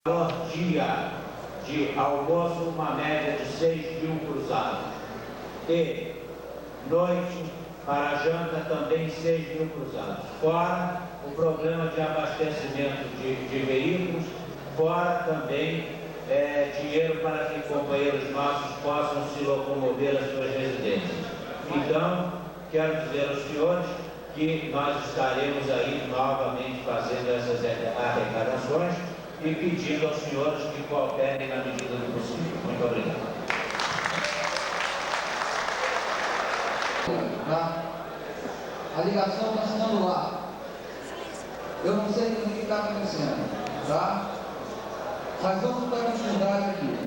dia de almoço, uma média de 6.000 cruzados. E noite para janta também 6.000 cruzados. Fora o problema de abastecimento de veículos, fora também dinheiro para que companheiros nossos possam se locomover às suas residências. Então, quero dizer aos senhores que nós estaremos aí novamente fazendo essas arrecadações e pedindo aos senhores que cooperem na medida do possível. Muito obrigado. Tá? A ligação está sendo lá. Eu não sei o que está acontecendo, tá? Mas vamos dar continuidade aqui.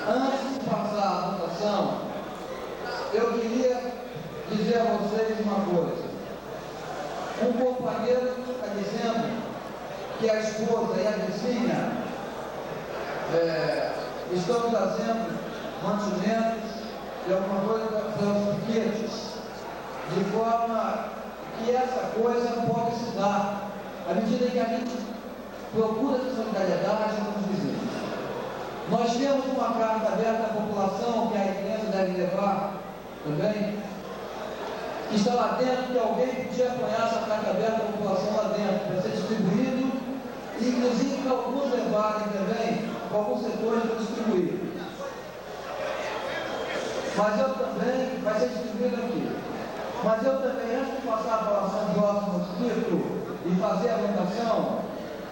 Antes de passar a votação, eu queria dizer a vocês uma coisa. Um companheiro está dizendo que a esposa e a vizinha estão trazendo mantimentos e alguma coisa para os piquetes, de forma que essa coisa pode se dar à medida que a gente procura essa solidariedade com os vizinhos. Nós temos uma carta aberta à população que a igreja deve levar também, que está lá dentro, que alguém podia apanhar essa carta aberta à população lá dentro, para ser distribuído, e inclusive que alguns levarem também, para alguns setores para distribuir. Mas eu também, vai ser distribuído aqui. Mas eu também, antes de passar a apelação de óbito no escrito e fazer a votação,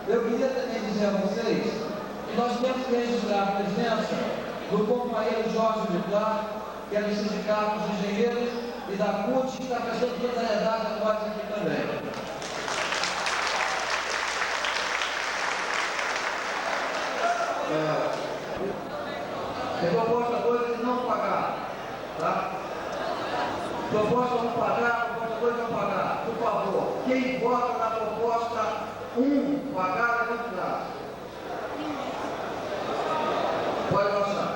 eu queria também dizer a vocês que nós temos que registrar a presença do companheiro Jorge Vittar, que é do Sindicato dos Engenheiros e da CUT, que está prestando solidariedade a nós aqui também. Proposta 2 não pagar, tá? Proposta 1 pagar, proposta 2 não pagar. Por favor, quem vota na proposta 1 pagar, levanta o braço. Pode passar.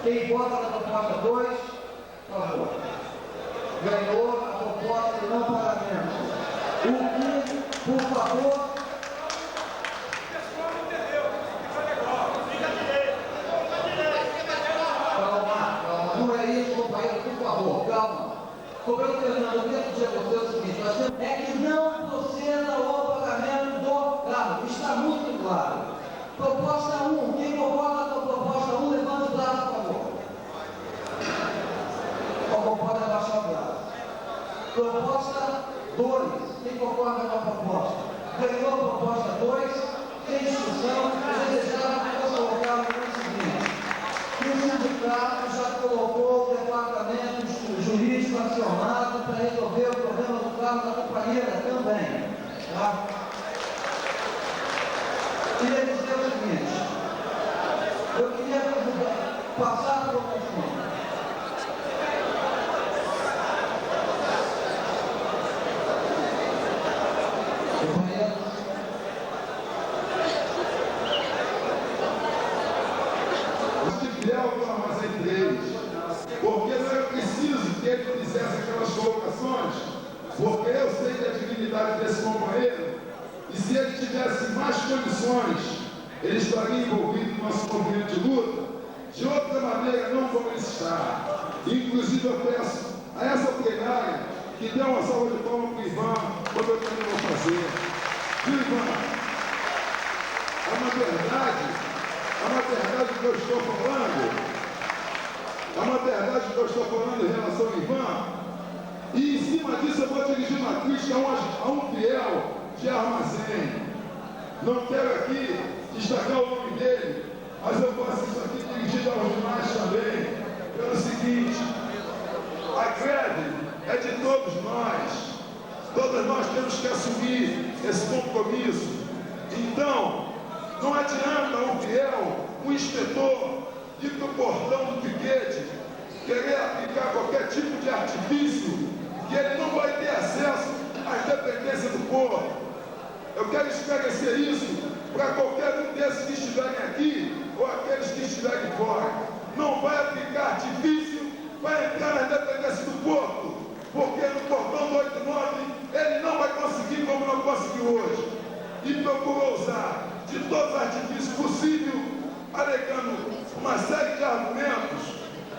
Quem vota na proposta 2, por favor. Ganhou a proposta de não pagamento. O 1, por favor. Calma. Como eu terminando, eu quero dizer a você o seguinte: é que não proceda ao pagamento do carro. Está muito claro. Proposta 1. Quem concorda com a proposta 1, levanta o braço, por favor. Ou pode abaixar o braço. Proposta 2. Quem concorda com a proposta? Ganhou a proposta 2, sem discussão. Eu desejava que fosse colocado no seguinte: que o sindicato já colocou o departamento jurídico acionado para resolver o problema do carro da companheira também. Tá? Queria dizer o seguinte: eu queria passar por uma questão. Porque não é preciso que ele fizesse aquelas colocações, porque eu sei da dignidade desse companheiro, e se ele tivesse mais condições, ele estaria envolvido no nosso movimento de luta, de outra maneira, não como ele está. Inclusive eu peço a essa plenária que dê uma salva de palmas para o Ivan, como eu também vou fazer. Viu, Ivan? É uma verdade que eu estou falando. É uma verdade que eu estou falando em relação ao Ivan, e em cima disso eu vou dirigir uma crítica a um fiel de armazém. Não quero aqui destacar o nome dele, mas eu faço isso aqui dirigido aos demais também, pelo seguinte: a greve é de todos nós temos que assumir esse compromisso. Então, não adianta o fiel, o inspetor, ir para o portão do piquete, querer aplicar qualquer tipo de artifício, que ele não vai ter acesso à independência do povo. Eu quero esclarecer isso para qualquer um desses que estiverem aqui ou aqueles que estiverem fora. Não vai aplicar artifício para entrar na independência do povo, porque no portão do 89 ele não vai conseguir como não conseguiu hoje. E procurou usar de todos os artifícios possíveis alegando uma série de argumentos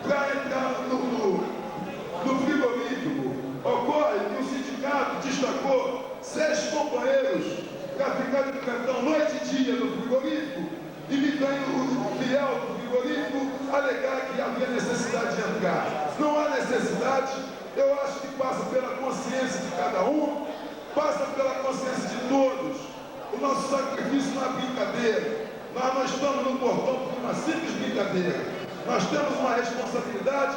para entrar no frigorífico. Ocorre que o sindicato destacou 6 companheiros para ficar de plantão noite e dia no frigorífico, e me ganho o fiel do frigorífico alegar que havia necessidade de entrar. Não há necessidade, eu acho que passa pela consciência de cada um, passa pela consciência de todos. O nosso sacrifício não é brincadeira. Nós não estamos no portão por uma simples brincadeira. Nós temos uma responsabilidade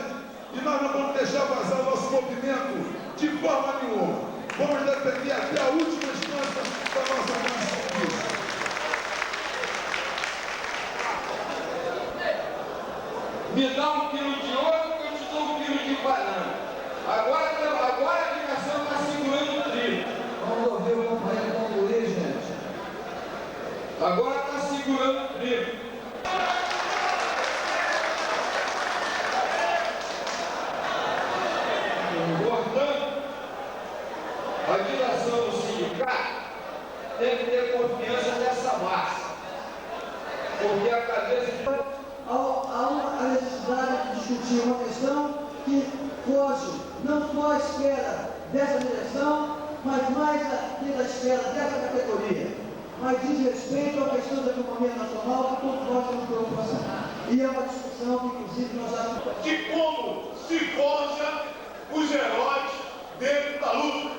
e nós não vamos deixar vazar o nosso movimento de forma nenhuma. Vamos defender até a última instância da nossa Constituição. Me dá 1 quilo de ouro que eu te dou 1 quilo de banana. Agora a ligação está segurando o trigo. Vamos ouvir o companheiro concluir, gente. Agora está segurando o trigo. Portanto, a direção do sindicato tem que ter confiança nessa massa. Porque a cabeça de... Há a necessidade de discutir uma questão que foge, não só à esfera dessa direção, mas mais à esfera dessa categoria. Mas diz respeito à questão da economia nacional que todos nós temos preocupação. E é uma discussão que, inclusive, nós já... De como se forja os heróis dentro da luta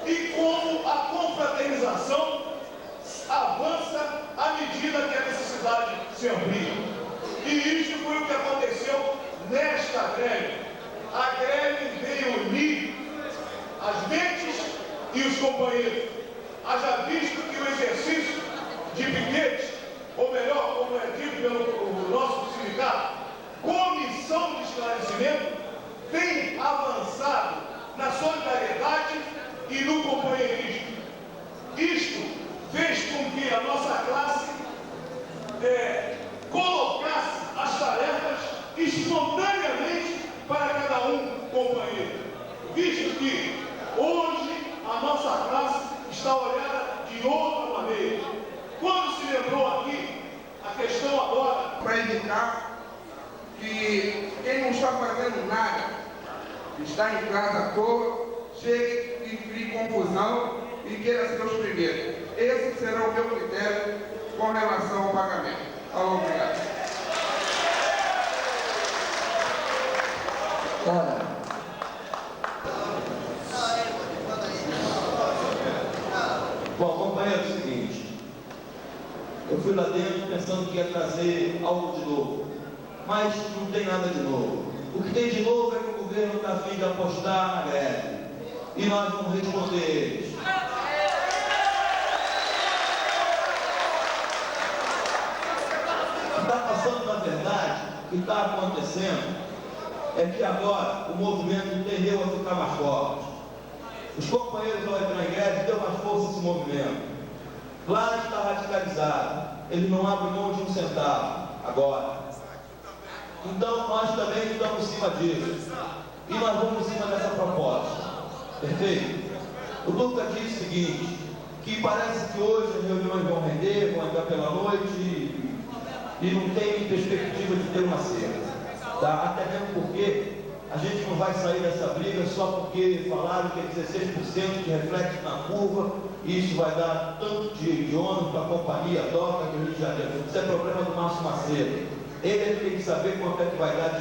e como a confraternização avança à medida que a necessidade se amplia. E isso foi o que aconteceu nesta greve. A greve veio unir as mentes e os companheiros. Haja visto que o exercício de piquete, ou melhor, como é dito pelo nosso sindicato, comissão de esclarecimento, tem avançado na solidariedade e no companheirismo. Isto fez com que a nossa classe colocasse as tarefas espontaneamente para cada um companheiro, visto que hoje a nossa classe está olhada de outra maneira. Quando se lembrou aqui a questão agora para evitar que quem não está fazendo nada, está em casa à toa, chegue e crie confusão e queira ser os primeiros. Esse será o meu critério com relação ao pagamento. Obrigado. Bom, companheiro, é o seguinte, eu fui lá dentro pensando que ia trazer algo de novo, mas não tem nada de novo. O que tem de novo é que o governo está a fim de apostar na greve, e nós vamos responder eles. O que está passando, na verdade, o que está acontecendo é que agora o movimento entendeu a ficar mais forte. Os companheiros, ao entrar em greve, deu mais força a esse movimento. Claro que está radicalizado, ele não abre mão de um centavo agora. Então nós também estamos em cima disso. E nós vamos em cima dessa proposta. Perfeito? O Luca disse o seguinte, que parece que hoje as reuniões vão render, vão entrar pela noite e não tem perspectiva de ter uma cena. Tá? Até mesmo porque a gente não vai sair dessa briga só porque falaram que é 16% de reflexo na curva e isso vai dar tanto de ônus para a companhia DOCA do Rio de Janeiro. Isso é problema do Márcio Macedo. Ele tem que saber quanto é que vai dar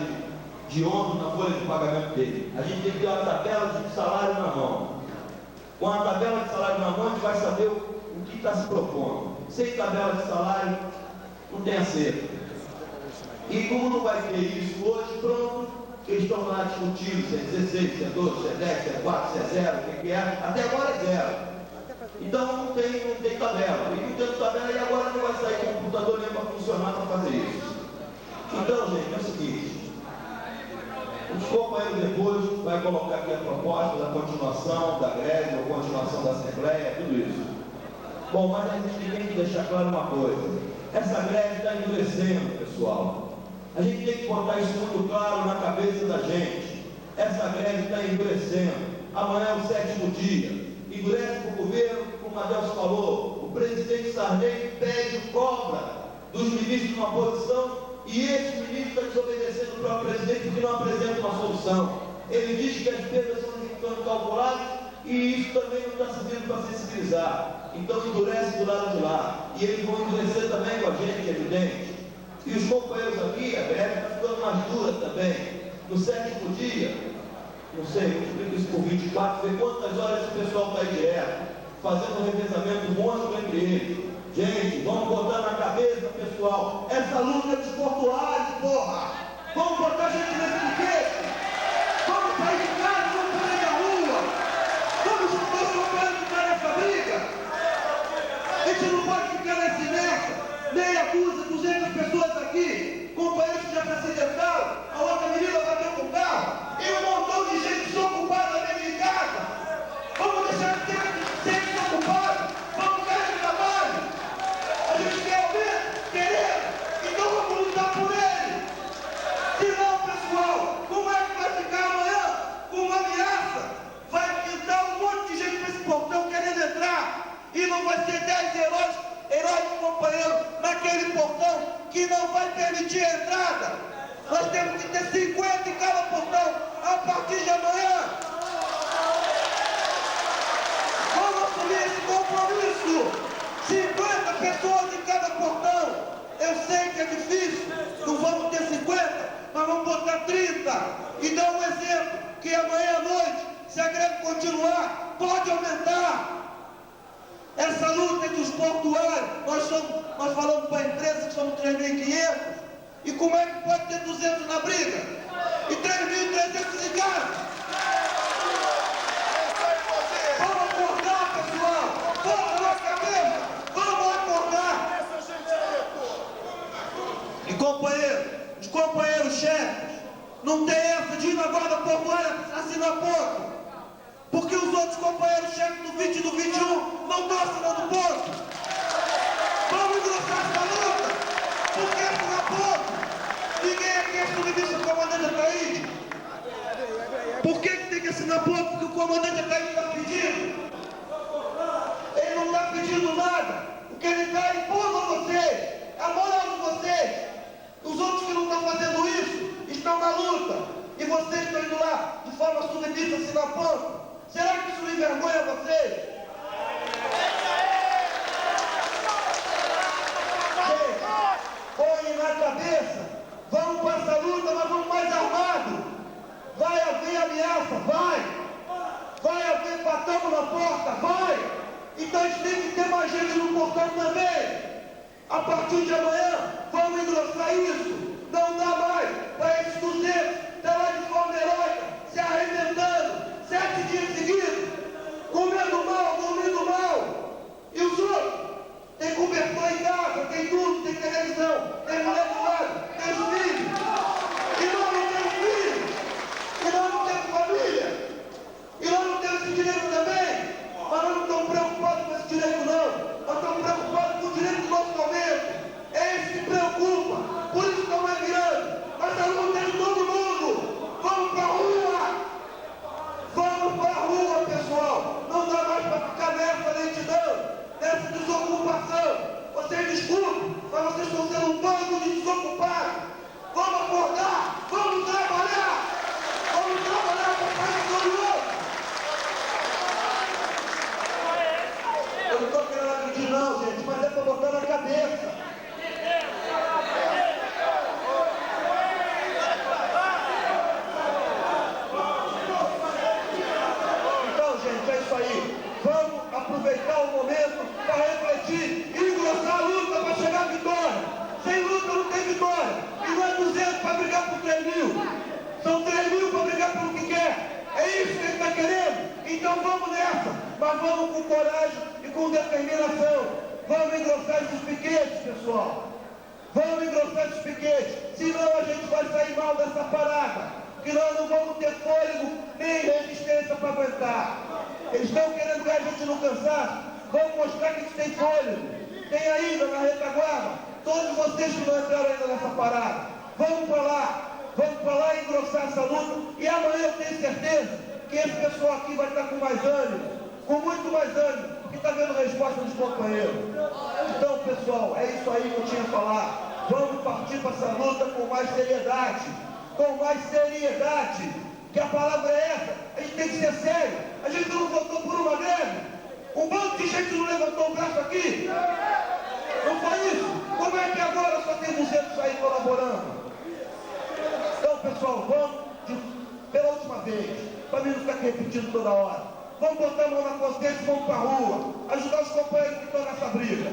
de ônus na folha de pagamento dele. A gente tem que ter uma tabela de salário na mão. Com a tabela de salário na mão, a gente vai saber o que está se propondo. Sem tabela de salário, não tem acerto. E como não vai ter isso hoje, pronto, eles estão lá discutindo se é 16, se é 12, se é 10, se é 4, se é 0, o que é. Até agora é 0. Então não tem tabela. E não tem tabela e agora não vai sair com o computador nem para funcionar para fazer isso. Então, gente, é o seguinte. Os companheiros depois vai colocar aqui a proposta da continuação da greve, ou continuação da Assembleia, tudo isso. Bom, mas a gente tem que deixar claro uma coisa. Essa greve está endurecendo, pessoal. A gente tem que botar isso muito claro na cabeça da gente. Essa greve está endurecendo. Amanhã é o 7º dia. Endurece para o governo, como o Adelso falou. O presidente Sarney pede cobra dos ministros numa posição e esse ministro está desobedecendo o próprio presidente porque não apresenta uma solução. Ele diz que as perdas são calculadas e isso também não está servindo para sensibilizar. Então endurece do lado de lá. E eles vão endurecer também com a gente, é evidente. E os companheiros aqui, a greve está ficando mais dura também. No 7º dia, não sei, multiplico isso por 24, vê quantas horas o pessoal está aí direto, fazendo um revezamento monstro entre eles. Gente, vamos botar na cabeça, pessoal, essa luta é dos portuários, porra! Vamos botar a gente nesse piquete! Vamos sair de casa, vamos sair da rua! Vamos juntar os companheiros que estão nessa briga! A gente não pode ficar nessa inércia, meia dúzia, 200 pessoas aqui, companheiros que já se acidentaram, a outra menina bateu com o carro, e um montão de gente desocupada dentro de casa. Vamos deixar de ser desocupados, vamos cair no trabalho. A gente quer ouvir, queremos, então vamos lutar por ele. Se não, pessoal, como é que vai ficar amanhã? Com uma ameaça, vai pintar um monte de gente para esse portão querendo entrar, e não vai ser 10 heróis companheiros naquele portão que não vai permitir a entrada. Nós temos que ter 50 em cada portão a partir de amanhã. Vamos assumir esse compromisso. 50 pessoas em cada portão. Eu sei que é difícil, não vamos ter 50, mas vamos botar 30 e dar um exemplo que amanhã à noite, se a greve continuar, pode aumentar. Essa luta entre os portuários, nós falamos para a empresa que somos 3.500, e como é que pode ter 200 na briga? E 3.300 em casa? Vamos acordar, pessoal! Vamos na cabeça! Vamos acordar! E os companheiros chefes, não tem essa de ir na guarda portuária assinar ponto. Porque os outros companheiros chefes do 20 e do 21 não estão assinando ponto. Vamos engrossar essa luta. Porque assinar ponto? Ninguém aqui é submisso ao comandante Ataíde. Por que tem que assinar ponto? Porque o comandante Ataíde está pedindo. Ele não está pedindo nada. O que ele está impondo a vocês, a moral de vocês. Os outros que não estão fazendo isso estão na luta. E vocês estão indo lá de forma submissa assinar ponto. Será que isso envergonha vocês? Gente, põe na cabeça, vamos para essa luta, mas vamos mais armados. Vai haver ameaça, vai haver batão na porta, vai. Então a gente tem que ter mais gente no portão também. A partir de amanhã, vamos engrossar isso. Não dá mais para esses 200 estar lá de forma heróica, se arrebentando. 7 dias seguidos, comendo mal, dormindo mal. E os outros? Tem cobertor em casa, tem tudo, tem televisão, tem mulher do lado, tem filhos. E nós não temos filhos. E nós não temos família. E nós não temos esse direito também. Mas nós não estamos preocupados com esse direito, não. Nós estamos preocupados com o direito do nosso momento. É esse que preocupa. Por isso estamos virando. Mas a luta é de todo mundo. Vamos para a rua. Vamos para a rua, pessoal! Não dá mais para ficar nessa lentidão, nessa desocupação. Vocês desculpem, mas vocês estão sendo um bando de desocupados. Vamos acordar, vamos trabalhar para o país glorioso. Eu não estou querendo agredir não, gente, mas é para botar na cabeça. Aproveitar o momento para refletir e engrossar a luta para chegar à vitória. Sem luta não tem vitória. E não é 200 para brigar por 3.000. São 3.000 para brigar pelo que quer. É isso que ele está querendo. Então vamos nessa. Mas vamos com coragem e com determinação. Vamos engrossar esses piquetes, pessoal. Vamos engrossar esses piquetes. Senão a gente vai sair mal dessa parada. Que nós não vamos ter fôlego nem resistência para aguentar. Eles estão querendo ver a gente no cansaço. Vamos mostrar que a gente tem fôlego. Tem ainda na retaguarda. Todos vocês que não entraram ainda nessa parada. Vamos para lá e engrossar essa luta. E amanhã eu tenho certeza que esse pessoal aqui vai estar com mais ânimo. Com muito mais ânimo. porque está vendo a resposta dos companheiros. Então, pessoal, é isso aí que eu tinha a falar. Vamos partir para essa luta com mais seriedade. Com mais seriedade. Que a palavra é essa. A gente tem que ser sério. A gente não votou por uma greve. Um bando de gente não levantou o braço aqui. Não foi isso? Como é que agora só tem 200 aí colaborando? Então, pessoal, vamos pela última vez, para mim não ficar repetindo toda hora. Vamos botar a mão na consciência e vamos para a rua. Ajudar os companheiros que estão nessa briga.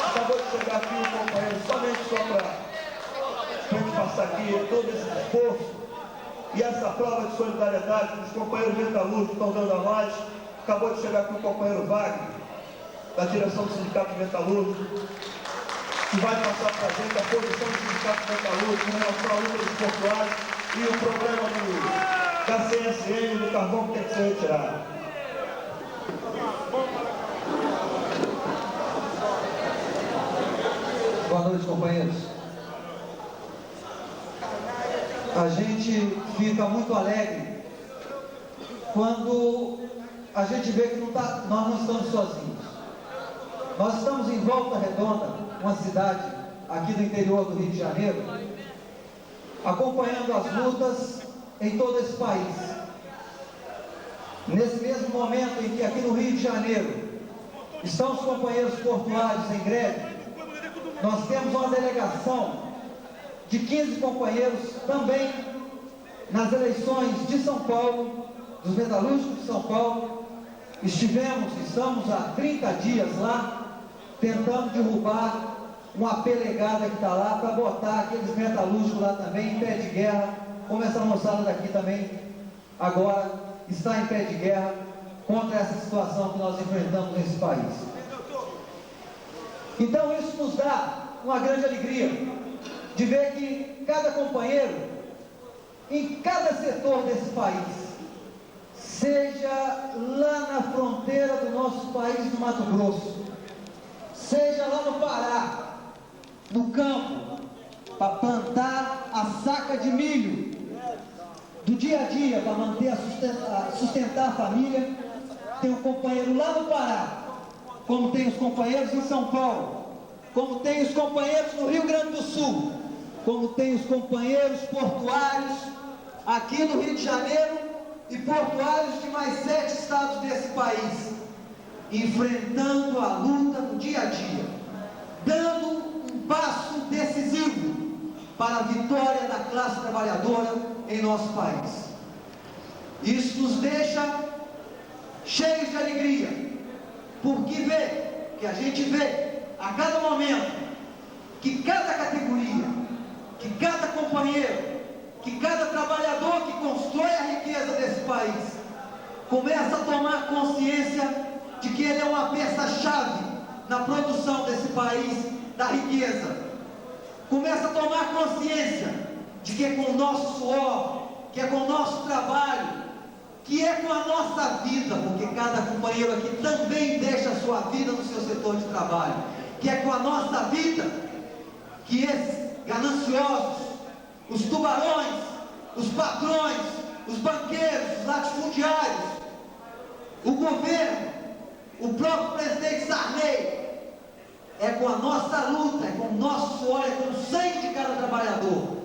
Acabou de chegar aqui um companheiro, somente só para a gente passar aqui todo esse esforço e essa prova de solidariedade que os companheiros metalúrgicos estão dando a nós. Acabou de chegar aqui o companheiro Wagner, da direção do Sindicato Metalúrgico, que vai passar para a gente a posição do Sindicato Metalúrgico em relação à luta dos portuários e o problema da CSN do carvão que tem que ser retirado. Boa noite, companheiros. A gente fica muito alegre quando a gente vê que nós não estamos sozinhos. Nós estamos em Volta Redonda, uma cidade aqui do interior do Rio de Janeiro, acompanhando as lutas em todo esse país. Nesse mesmo momento em que aqui no Rio de Janeiro estão os companheiros portuários em greve, nós temos uma delegação de 15 companheiros também nas eleições de São Paulo, dos metalúrgicos de São Paulo. Estamos há 30 dias lá, tentando derrubar uma pelegada que está lá, para botar aqueles metalúrgicos lá também em pé de guerra, como essa moçada daqui também agora está em pé de guerra contra essa situação que nós enfrentamos nesse país. Então isso nos dá uma grande alegria de ver que cada companheiro, em cada setor desse país, seja lá na fronteira do nosso país, do Mato Grosso, seja lá no Pará, no campo, para plantar a saca de milho do dia a dia, para manter sustentar a família. Tem um companheiro lá no Pará, como tem os companheiros em São Paulo, como tem os companheiros no Rio Grande do Sul, como tem os companheiros portuários aqui no Rio de Janeiro e portuários de mais 7 estados desse país, enfrentando a luta do dia a dia, dando um passo decisivo para a vitória da classe trabalhadora em nosso país. Isso nos deixa cheios de alegria, porque a gente vê a cada momento que cada categoria, que cada companheiro, que cada trabalhador que constrói a riqueza desse país começa a tomar consciência de que ele é uma peça-chave na produção desse país, da riqueza. Começa a tomar consciência de que é com o nosso suor, que é com o nosso trabalho, que é com a nossa vida, porque cada companheiro aqui também deixa a sua vida no seu setor de trabalho, que é com a nossa vida que esses gananciosos, os tubarões, os patrões, os banqueiros, os latifundiários, o governo, o próprio presidente Sarney, é com a nossa luta, é com o nosso suor, é com o sangue de cada trabalhador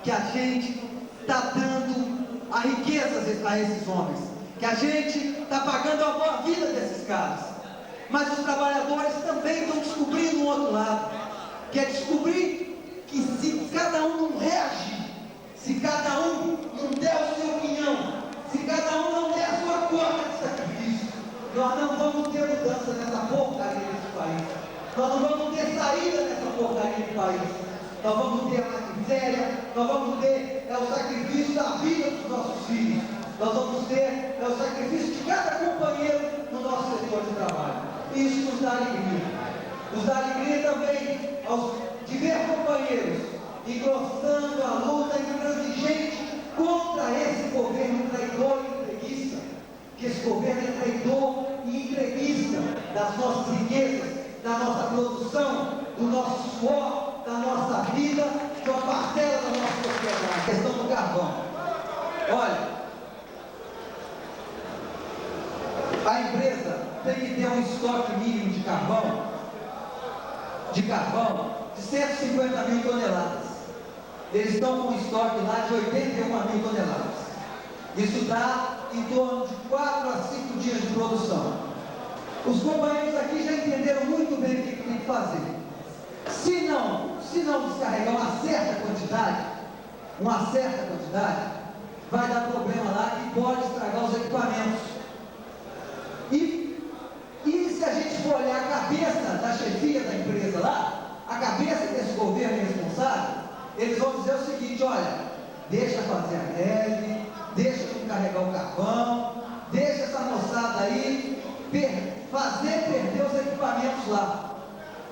que a gente está dando a riqueza a esses homens, que a gente está pagando a boa vida desses caras. Mas os trabalhadores também estão descobrindo um outro lado, que é descobrir que se cada um não reagir, se cada um não der o seu opinião, se cada um não der a sua cota de sacrifício, nós não vamos ter mudança nessa porcaria desse país. Nós não vamos ter saída nessa porcaria do país. Nós vamos ter a miséria, nós vamos ter o sacrifício da vida dos nossos filhos. Nós vamos ter o sacrifício de cada companheiro no nosso setor de trabalho. Isso nos dá alegria. Nos dá alegria também de ver companheiros engrossando a luta intransigente contra esse governo traidor e entreguista. Que esse governo é traidor e entreguista das nossas riquezas, da nossa produção, do nosso suor, da nossa vida, de uma parcela da nossa sociedade. A questão do carvão. Olha, carvão de 150 mil toneladas. Eles estão com um estoque lá de 81 mil toneladas. Isso dá em torno de 4 a 5 dias de produção. Os companheiros aqui já entenderam muito bem o que tem que fazer. Se não descarregar uma certa quantidade, vai dar problema lá que pode estragar os equipamentos. E se a gente for olhar a cabeça da chefia da empresa lá, a cabeça desse governo responsável, eles vão dizer o seguinte: olha, deixa fazer a neve, deixa carregar o carvão, deixa essa moçada aí fazer perder os equipamentos lá,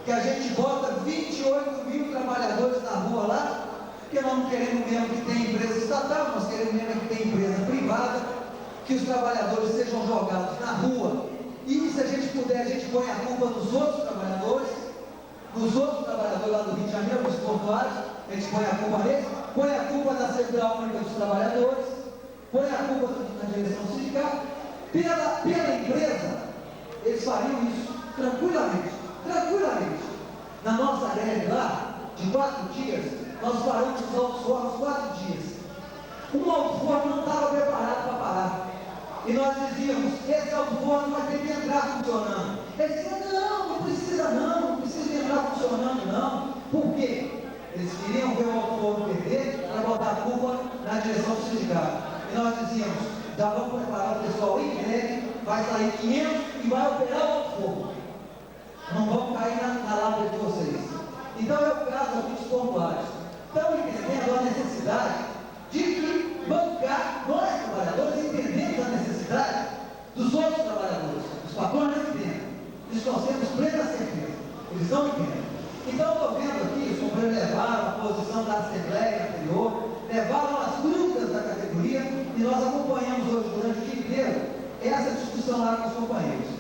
que a gente bota 28 mil trabalhadores na rua lá, porque nós não queremos mesmo que tenha empresa estatal, nós queremos mesmo que tenha empresa privada, que os trabalhadores sejam jogados na rua. E se a gente puder, a gente põe a culpa nos outros trabalhadores lá do Rio de Janeiro, dos portuários, a gente põe a culpa neles, põe a culpa da Central Única dos Trabalhadores, põe a culpa da direção sindical, pela empresa. Eles fariam isso tranquilamente. Na nossa greve lá, de 4 dias, nós paramos os autofornos 4 dias. Um autoforno não estava preparado para parar. E nós dizíamos: esse autoforno vai ter que entrar funcionando. Eles diziam: não precisa entrar funcionando não. Por quê? Eles queriam ver o autoforno perder para botar a culpa na direção do sindicato. E nós dizíamos: já vamos preparar o pessoal em greve, vai sair 500 e vai operar o autoforno. Não vão cair na lápide de vocês. Então é o caso aqui dos portuários. Estão entendendo a necessidade de que bancar, nós trabalhadores entendemos a necessidade dos outros trabalhadores. Os patrões não entendem. Eles nós temos plena certeza. Eles não entendem. Então estou vendo aqui, os companheiros levaram a posição da Assembleia anterior, levaram as lutas da categoria e nós acompanhamos hoje durante o dia inteiro essa discussão lá com os companheiros.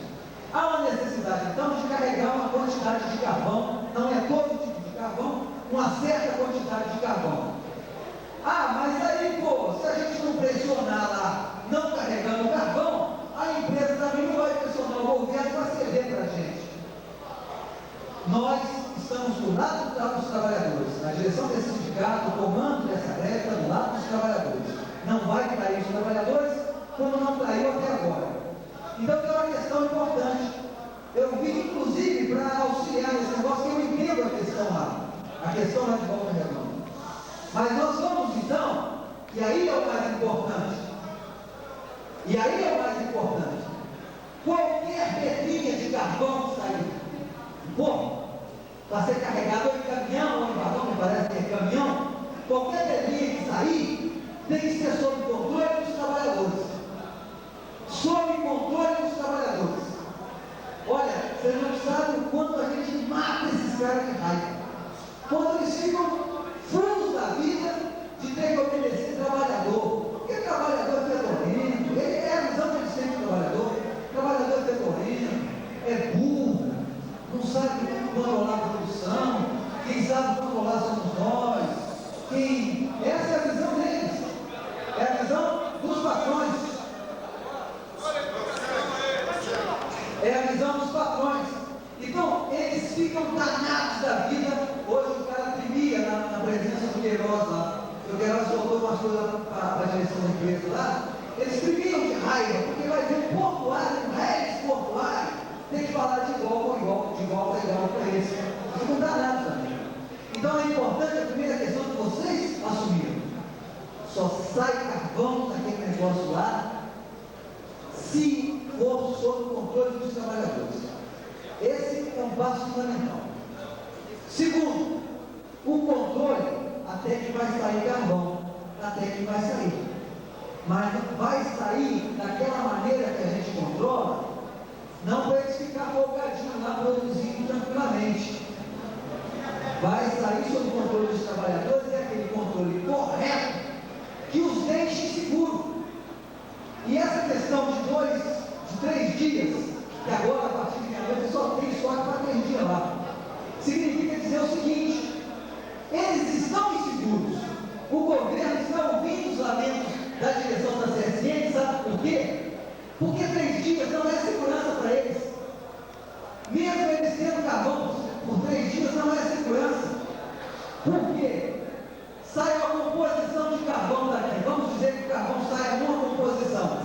Há uma necessidade então de carregar uma quantidade de carvão, não é todo tipo de carvão, uma certa quantidade de carvão. Mas aí, se a gente não pressionar lá, não carregando o carvão, a empresa também não vai pressionar o governo para ceder para a gente. Nós estamos do lado dos trabalhadores, na direção desse sindicato, o comando dessa greve está do lado dos trabalhadores. Não vai trair os trabalhadores, como não traiu até agora. Então tem uma questão importante. Eu vim inclusive para auxiliar nesse negócio, que eu entendo a questão lá. A questão lá de Volta Redonda. Mas nós vamos então, e aí é o mais importante. Qualquer pedrinha de carvão que sair, para ser carregado em caminhão ou em vagão, me parece que é caminhão, qualquer pedrinha que sair tem que ser sob controle dos trabalhadores. Olha, você não sabe o quanto a gente mata esses caras de raiva. Quando eles ficam furos da vida de ter que obedecer trabalhador. Porque trabalhador é fedorento, é a visão que eles têm do trabalhador. Trabalhador é fedorento, é burro, não sabe controlar a produção, quem sabe controlar somos nós. Essa é a visão deles, é a visão dos patrões. Então, eles ficam danados da vida. Hoje o cara tremia na presença do Queiroz lá. O Queiroz soltou umas coisas para a direção da empresa lá. Eles tremiam de raiva, porque vai ver um portuário, um réis portuário, tem que falar de igual para igual para eles. Ficam danados também. Então é importante a primeira questão que vocês assumiram. Só sai carvão daquele negócio lá se for sob o controle dos trabalhadores. Esse é um passo fundamental. Segundo, o controle até que vai sair carvão, mas vai sair daquela maneira que a gente controla, não para eles ficar folgadinhos lá produzindo tranquilamente. Vai sair sob o controle dos trabalhadores, é aquele controle correto que os deixe seguros. E essa questão de 3 dias, que agora a partir de meia-noite só tem estoque para 3 dias lá, significa dizer o seguinte: eles estão inseguros. O governo está ouvindo os lamentos da direção da CSN, sabe por quê? Porque 3 dias não é segurança para eles. Mesmo eles tendo carvão por 3 dias, não é segurança. Por quê? Sai uma composição de carvão daqui. Vamos dizer que o carvão sai uma composição.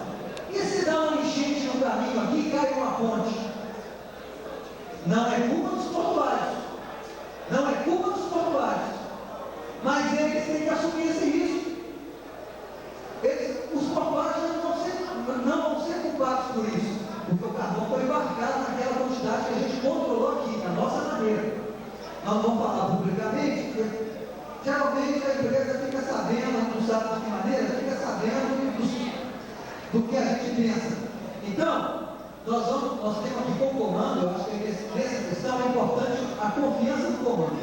E se dá uma enchente no caminho aqui e cai uma ponte? Não é culpa dos portuários. Não é culpa dos portuários. Mas eles têm que assumir esse risco. Os portuários não vão ser culpados por isso. Porque o carvão foi embarcado naquela quantidade que a gente controlou aqui, da nossa maneira. Nós vamos falar publicamente, porque geralmente a empresa fica sabendo, não sabe de que maneira, fica sabendo do que a gente pensa. Então, nós temos aqui com o comando, eu acho que nessa questão é importante a confiança do comando.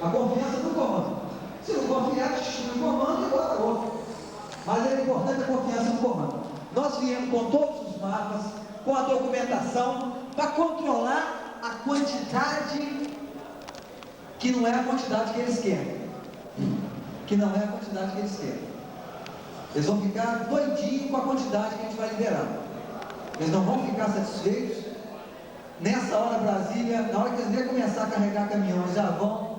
A confiança do comando. Se não confiar no comando, é bota outro. Mas é importante a confiança no comando. Nós viemos com todos os mapas, com a documentação, para controlar a quantidade que não é a quantidade que eles querem. Que não é a quantidade que eles querem. Eles vão ficar doidinhos com a quantidade que a gente vai liberar. Eles não vão ficar satisfeitos. Nessa hora, Brasília, na hora que eles vêm começar a carregar caminhões, já vão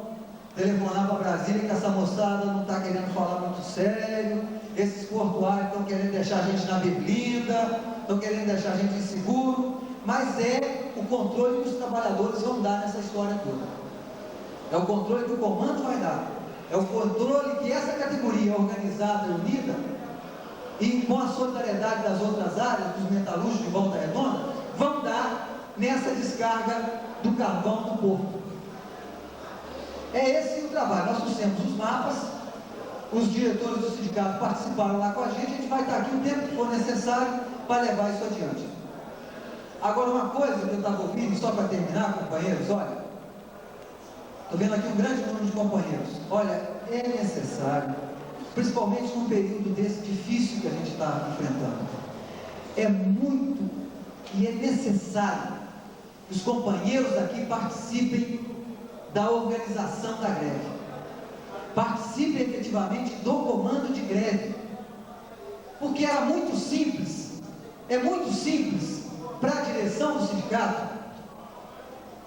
telefonar para Brasília que essa moçada não está querendo falar muito sério. Esses portuários estão querendo deixar a gente na berlinda, estão querendo deixar a gente inseguro. Mas é o controle que os trabalhadores vão dar nessa história toda. É o controle que o comando vai dar. É o controle que essa categoria organizada e unida, e com a solidariedade das outras áreas, dos metalúrgicos de Volta Redonda, vão dar nessa descarga do carvão do porto. É esse o trabalho. Nós trouxemos os mapas, os diretores do sindicato participaram lá com a gente vai estar aqui o tempo que for necessário para levar isso adiante. Agora, uma coisa que eu estava ouvindo, só para terminar, companheiros, olha, estou vendo aqui um grande número de companheiros. Olha, é necessário, principalmente num período desse difícil que a gente está enfrentando, é muito e é necessário que os companheiros aqui participem da organização da greve, participem efetivamente do comando de greve, porque era muito simples, é muito simples para a direção do sindicato,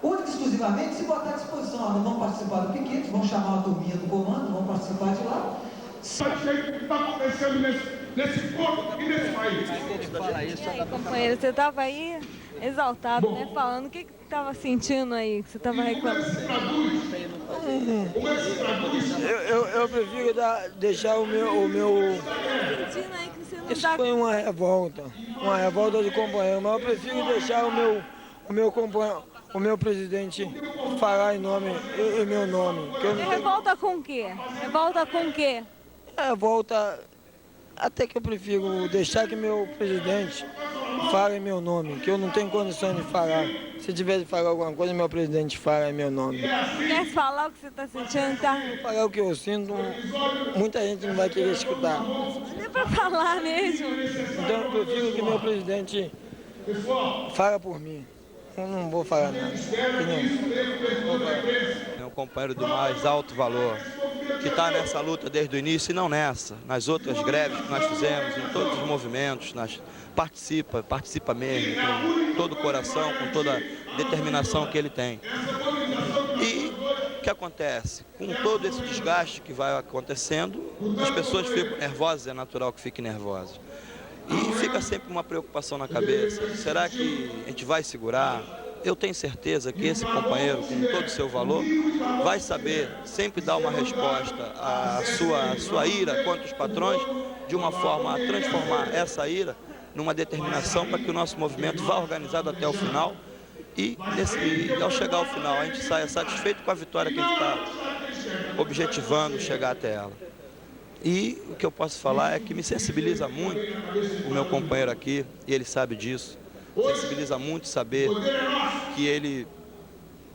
única e exclusivamente se botar à disposição. Nós vamos participar do piquete, vamos chamar a turminha do comando, vamos participar de lá. Satisfeito com o que está acontecendo nesse povo e nesse país. E aí, companheiro, você estava aí exaltado, né? Falando o que estava sentindo aí, que você estava reclamando. Eu prefiro deixar o meu... Isso foi uma revolta do companheiro, mas eu prefiro deixar o meu presidente falar em meu nome. Você revolta com o quê? Revolta com o quê? Revolta, até que eu prefiro deixar que meu presidente fale em meu nome, que eu não tenho condição de falar. Se tiver de falar alguma coisa, meu presidente fala em meu nome. Quer falar o que você está sentindo? Tá? Falar o que eu sinto, muita gente não vai querer escutar. Não é para falar mesmo. Então eu prefiro que meu presidente fale por mim. Eu não vou falar nada. É um companheiro do mais alto valor, que está nessa luta desde o início e não nessa, nas outras greves que nós fizemos, em todos os movimentos, participa mesmo, com todo o coração, com toda a determinação que ele tem. E o que acontece? Com todo esse desgaste que vai acontecendo, as pessoas ficam nervosas, é natural que fiquem nervosas. E fica sempre uma preocupação na cabeça, será que a gente vai segurar? Eu tenho certeza que esse companheiro, com todo o seu valor, vai saber sempre dar uma resposta à sua ira contra os patrões, de uma forma a transformar essa ira numa determinação para que o nosso movimento vá organizado até o final e ao chegar ao final a gente saia satisfeito com a vitória que a gente está objetivando chegar até ela. E o que eu posso falar é que me sensibiliza muito o meu companheiro aqui, e ele sabe disso. Sensibiliza muito saber que ele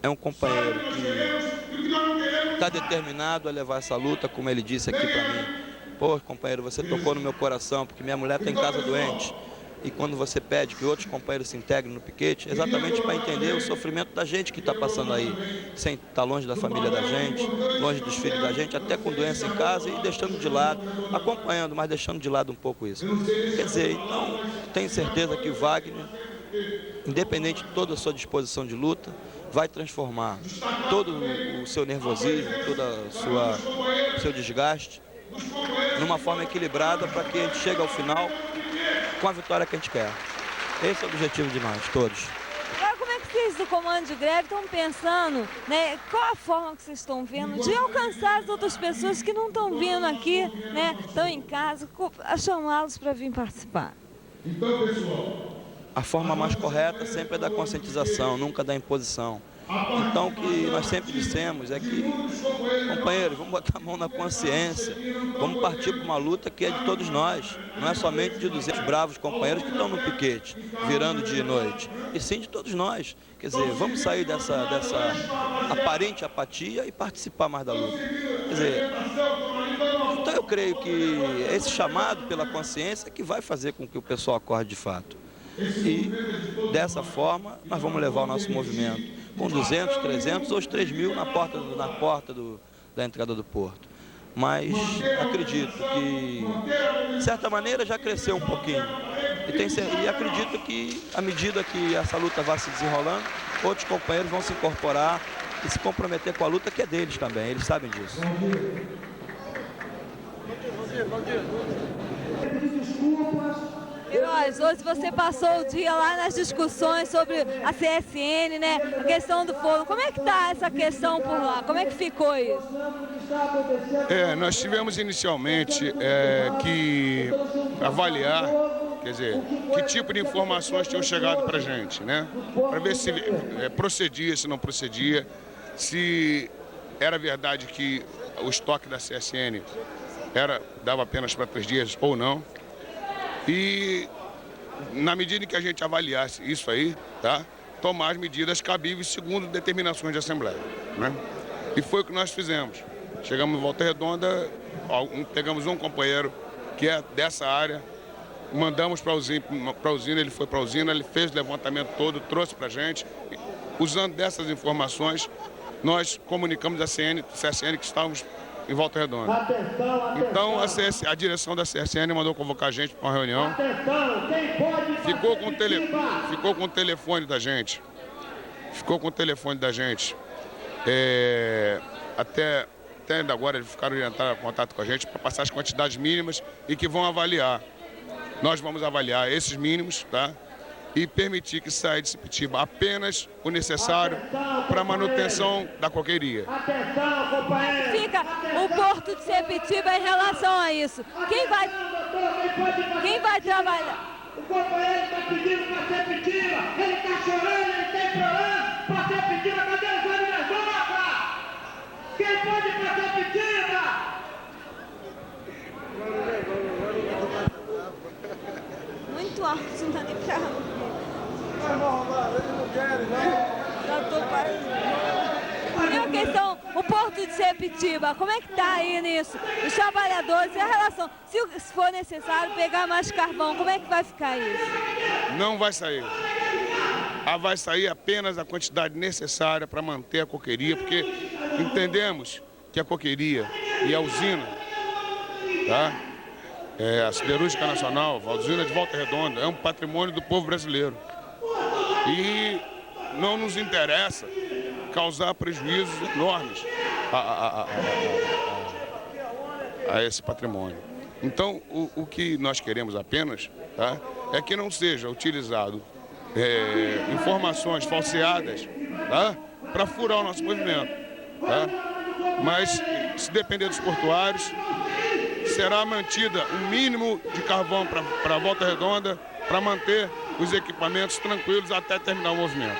é um companheiro que está determinado a levar essa luta, como ele disse aqui para mim. Pô, companheiro, você tocou no meu coração, porque minha mulher está em casa doente. E quando você pede que outros companheiros se integrem no piquete, exatamente para entender o sofrimento da gente que está passando aí, sem estar longe da família da gente, longe dos filhos da gente, até com doença em casa e deixando de lado, acompanhando, mas deixando de lado um pouco isso. Quer dizer, então, tenho certeza que o Wagner independente de toda a sua disposição de luta, vai transformar todo o seu nervosismo, todo o seu desgaste, numa forma equilibrada para que a gente chegue ao final com a vitória que a gente quer. Esse é o objetivo de nós, todos. Agora, como é que vocês do comando de greve estão pensando, né? Qual a forma que vocês estão vendo de alcançar as outras pessoas que não estão vindo aqui, né? Estão em casa, a chamá-los para vir participar? Então, pessoal, A forma mais correta sempre é da conscientização, nunca da imposição. Então, o que nós sempre dissemos é que, companheiros, vamos botar a mão na consciência, vamos partir para uma luta que é de todos nós, não é somente de 200 bravos companheiros que estão no piquete, virando dia e noite, e sim de todos nós. Quer dizer, vamos sair dessa aparente apatia e participar mais da luta. Quer dizer, então eu creio que esse chamado pela consciência é que vai fazer com que o pessoal acorde de fato. E, dessa forma, nós vamos levar o nosso movimento com 200, 300 ou os 3.000 na porta da entrada do porto. Mas acredito que, de certa maneira, já cresceu um pouquinho. E acredito que, à medida que essa luta vai se desenrolando, outros companheiros vão se incorporar e se comprometer com a luta que é deles também. Eles sabem disso. Queiroz, hoje você passou o dia lá nas discussões sobre a CSN, né? A questão do foro. Como é que está essa questão por lá? Como é que ficou isso? Nós tivemos inicialmente que avaliar, quer dizer, que tipo de informações tinham chegado para a gente, né? Para ver se procedia, se não procedia, se era verdade que o estoque da CSN dava apenas para 3 dias ou não. E, na medida em que a gente avaliasse isso aí, tá, tomar as medidas cabíveis segundo determinações de Assembleia, né? E foi o que nós fizemos. Chegamos em Volta Redonda, pegamos um companheiro que é dessa área, mandamos para a usina, ele foi para a usina, ele fez o levantamento todo, trouxe para a gente. Usando dessas informações, nós comunicamos a CSN que estávamos em Volta Redonda. Então a direção da CSN mandou convocar a gente para uma reunião. Ficou com o telefone da gente. Até ainda agora eles ficaram de entrar em contato com a gente para passar as quantidades mínimas e que vão avaliar. Nós vamos avaliar esses mínimos, tá? E permitir que saia de Sepetiba apenas o necessário para a manutenção da coqueiria. Fica o porto de Sepetiba em relação a isso. Quem vai trabalhar? O companheiro está pedindo para Sepetiba, ele está chorando, ele tem problema para Sepetiba, cadê os ônibus nova? Quem pode ir para Sepetiba? Muito alto, não dá nem pra... E a questão, o porto de Sepetiba, como é que está aí nisso? Os trabalhadores e a relação, se for necessário pegar mais carvão, como é que vai ficar isso? Não vai sair. Vai sair apenas a quantidade necessária para manter a coqueiria, porque entendemos que a coqueiria e a usina, tá? A Siderúrgica Nacional, a usina de Volta Redonda, é um patrimônio do povo brasileiro. E não nos interessa causar prejuízos enormes a esse patrimônio. Então, o que nós queremos apenas, tá, é que não seja utilizado informações falseadas, tá, para furar o nosso movimento. Tá? Mas, se depender dos portuários, será mantida um mínimo de carvão para a Volta Redonda, para manter os equipamentos tranquilos até terminar o movimento.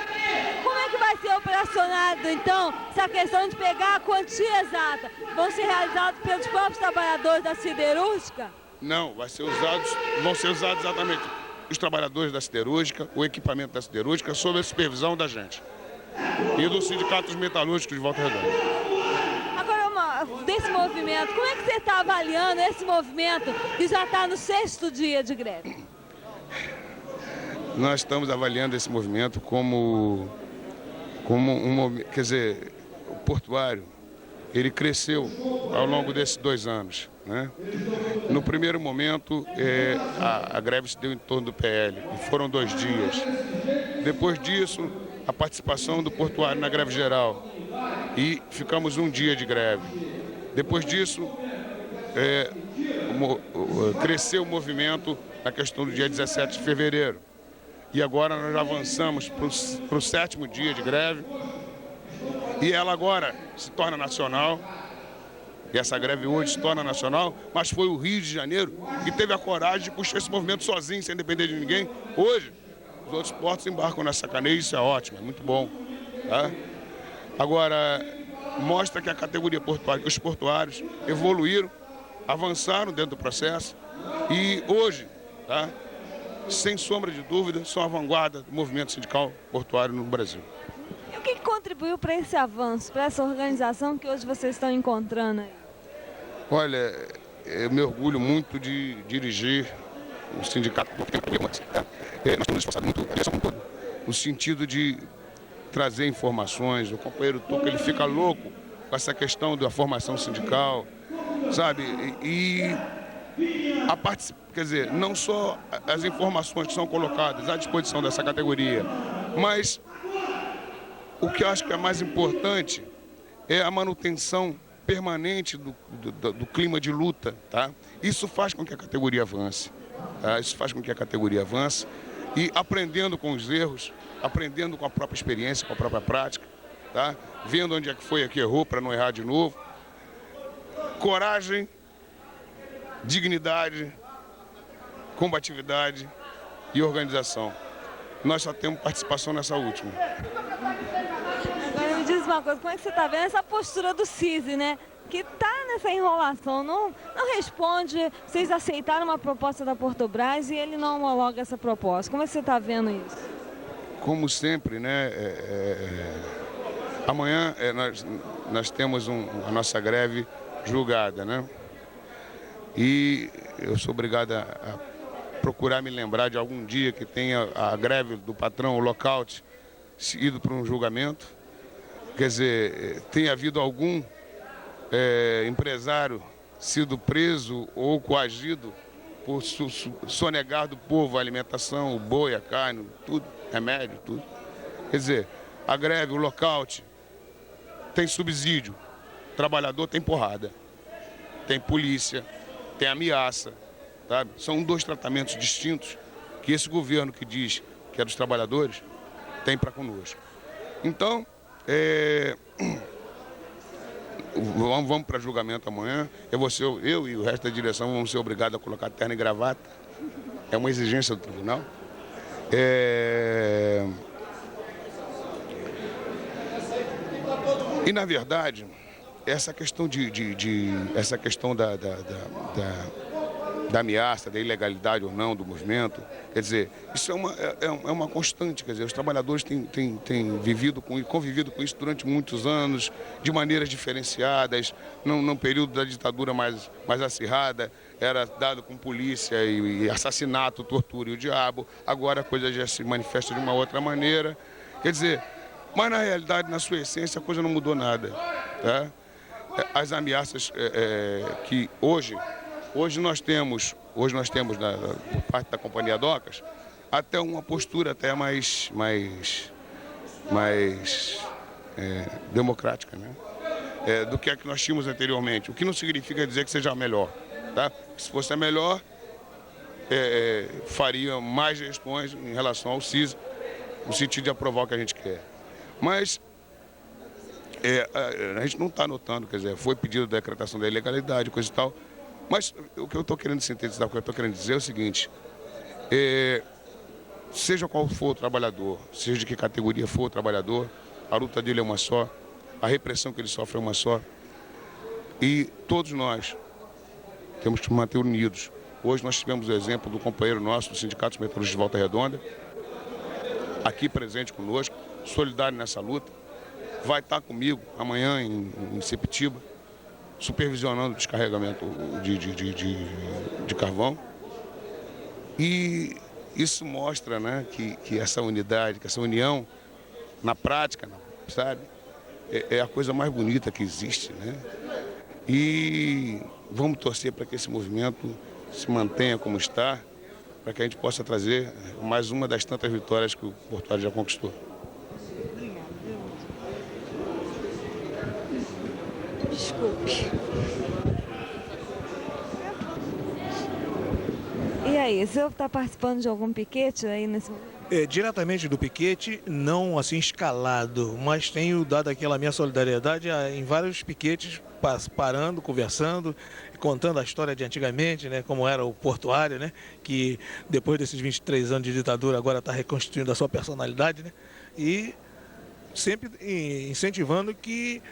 Como é que vai ser operacionado, então, essa questão de pegar a quantia exata? Vão ser realizados pelos próprios trabalhadores da siderúrgica? Não, vão ser usados exatamente os trabalhadores da siderúrgica, o equipamento da siderúrgica, sob a supervisão da gente e dos sindicatos metalúrgicos de Volta Redonda. Desse movimento, como é que você está avaliando esse movimento que já está no 6º dia de greve? Nós estamos avaliando esse movimento como quer dizer, o portuário, ele cresceu ao longo desses 2 anos, né? No primeiro momento, a greve se deu em torno do PL, e foram 2 dias. Depois disso, a participação do portuário na greve geral. E ficamos um dia de greve. Depois disso, cresceu o movimento na questão do dia 17 de fevereiro. E agora nós avançamos para o 7º dia de greve. E ela agora se torna nacional. E essa greve hoje se torna nacional, mas foi o Rio de Janeiro que teve a coragem de puxar esse movimento sozinho, sem depender de ninguém. Hoje, os outros portos embarcam nessa caneia, isso é ótimo, é muito bom. Tá? Agora, mostra que a categoria portuária, que os portuários evoluíram, avançaram dentro do processo e hoje, tá, sem sombra de dúvida, são a vanguarda do movimento sindical portuário no Brasil. E o que contribuiu para esse avanço, para essa organização que hoje vocês estão encontrando aí? Olha, eu me orgulho muito de dirigir o sindicato. Nós temos esforçado muito no sentido de trazer informações. O companheiro Tuca, ele fica louco com essa questão da formação sindical, sabe? Quer dizer, não só as informações que são colocadas à disposição dessa categoria, mas o que eu acho que é mais importante é a manutenção permanente do clima de luta, tá? Isso faz com que a categoria avance, tá? Isso faz com que a categoria avance e aprendendo com os erros, aprendendo com a própria experiência, com a própria prática, tá? Vendo onde é que foi que errou para não errar de novo. Coragem, dignidade, combatividade e organização. Nós só temos participação nessa última. Agora me diz uma coisa, como é que você está vendo essa postura do CISI, né? Que está nessa enrolação, não responde, vocês aceitaram uma proposta da Portobras e ele não homologa essa proposta. Como é que você está vendo isso? Como sempre, né? Amanhã nós temos a nossa greve julgada, né? E eu sou obrigado a procurar me lembrar de algum dia que tenha a greve do patrão, o lockout, ido para um julgamento. Quer dizer, tem havido algum empresário sido preso ou coagido por sonegar do povo a alimentação, o boi, a carne, tudo, remédio, tudo. Quer dizer, a greve, o lockout, tem subsídio, o trabalhador tem porrada, tem polícia, tem ameaça, sabe? São dois tratamentos distintos que esse governo que diz que é dos trabalhadores tem para conosco. Então, vamos para julgamento amanhã. Eu e o resto da direção vamos ser obrigados a colocar terno e gravata. É uma exigência do tribunal. E na verdade, essa questão essa questão da ameaça, da ilegalidade ou não do movimento, quer dizer, isso é uma constante, quer dizer, os trabalhadores têm convivido com isso durante muitos anos, de maneiras diferenciadas. Num período da ditadura mais acirrada, era dado com polícia e assassinato, tortura e o diabo. Agora a coisa já se manifesta de uma outra maneira, quer dizer, mas na realidade, na sua essência, a coisa não mudou nada, tá? As ameaças que hoje nós temos por parte da Companhia Docas, até uma postura até mais democrática, né? Do que a que nós tínhamos anteriormente. O que não significa dizer que seja a melhor, tá? Se fosse a melhor, faria mais gestões em relação ao CISI, no sentido de aprovar o que a gente quer. Mas a gente não está notando, quer dizer, foi pedido a decretação da ilegalidade, coisa e tal. Mas o que eu estou querendo sintetizar, o que eu estou querendo dizer é o seguinte: seja qual for o trabalhador, seja de que categoria for o trabalhador, a luta dele é uma só, a repressão que ele sofre é uma só. E todos nós temos que manter unidos. Hoje nós tivemos o exemplo do companheiro nosso do Sindicato dos Metalúrgicos de Volta Redonda, aqui presente conosco, solidário nessa luta. Vai estar comigo amanhã em Sepetiba, supervisionando o descarregamento de carvão. E isso mostra, né, que essa unidade, que essa união, na prática, sabe, é a coisa mais bonita que existe, né? E vamos torcer para que esse movimento se mantenha como está para que a gente possa trazer mais uma das tantas vitórias que o Portuário já conquistou. Desculpe. E aí, o senhor está participando de algum piquete aí nesse momento? Diretamente do piquete, não assim escalado, mas tenho dado aquela minha solidariedade em vários piquetes, parando, conversando, contando a história de antigamente, né, como era o Portuário, né, que depois desses 23 anos de ditadura agora está reconstituindo a sua personalidade, né, e sempre incentivando que